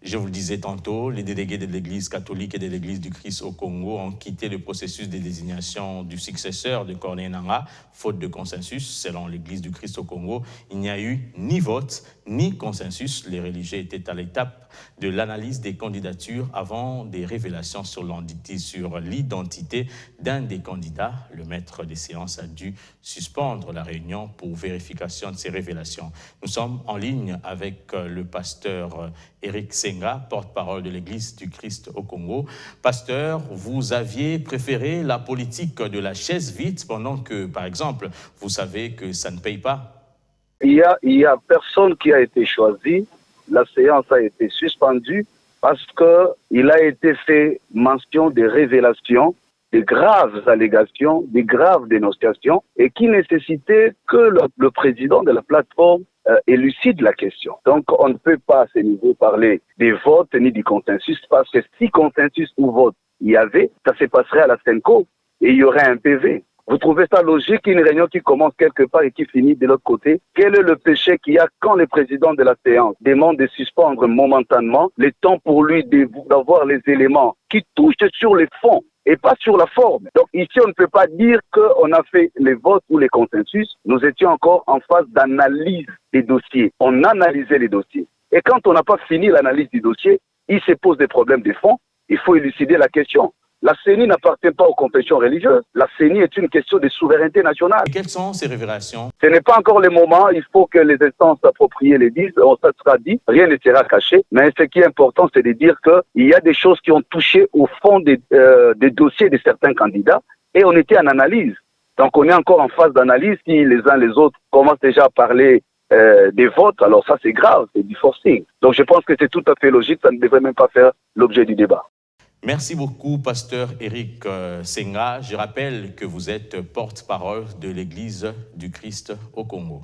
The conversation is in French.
Je vous le disais tantôt, les délégués de l'Église catholique et de l'Église du Christ au Congo ont quitté le processus de désignation du successeur de Corneille Nangaa, faute de consensus. Selon l'Église du Christ au Congo, il n'y a eu ni vote, ni consensus. Les religieux étaient à l'étape de l'analyse des candidatures avant des révélations sur l'identité d'un des candidats. Le maître des séances a dû suspendre la réunion pour vérification de ces révélations. Nous sommes en ligne avec le pasteur Éric Senga, porte-parole de l'Église du Christ au Congo. Pasteur, vous aviez préféré la politique de la chaise vide pendant que, par exemple, vous savez que ça ne paye pas? Il y a personne qui a été choisi. La séance a été suspendue parce qu'il a été fait mention des révélations, des graves allégations, des graves dénonciations et qui nécessitaient que le président de la plateforme élucide la question. Donc on ne peut pas à ce niveau parler des votes ni du consensus parce que si consensus ou vote il y avait, ça se passerait à la Senco et il y aurait un PV. Vous trouvez ça logique, une réunion qui commence quelque part et qui finit de l'autre côté? Quel est le péché qu'il y a quand le président de la séance demande de suspendre momentanément le temps pour lui d'avoir les éléments qui touchent sur les fonds et pas sur la forme? Donc ici, on ne peut pas dire qu'on a fait les votes ou les consensus. Nous étions encore en phase d'analyse des dossiers. On analysait les dossiers. Et quand on n'a pas fini l'analyse du dossier, il se pose des problèmes de fond. Il faut élucider la question. La CENI n'appartient pas aux confessions religieuses. La CENI est une question de souveraineté nationale. Et quelles sont ces révélations? Ce n'est pas encore le moment. Il faut que les instances appropriées les disent. Ça sera dit. Rien ne sera caché. Mais ce qui est important, c'est de dire qu'il y a des choses qui ont touché au fond des dossiers de certains candidats. Et on était en analyse. Donc on est encore en phase d'analyse. Si les uns les autres commencent déjà à parler des votes, alors ça c'est grave. C'est du forcing. Donc je pense que c'est tout à fait logique. Ça ne devrait même pas faire l'objet du débat. Merci beaucoup, pasteur Éric Senga. Je rappelle que vous êtes porte-parole de l'Église du Christ au Congo.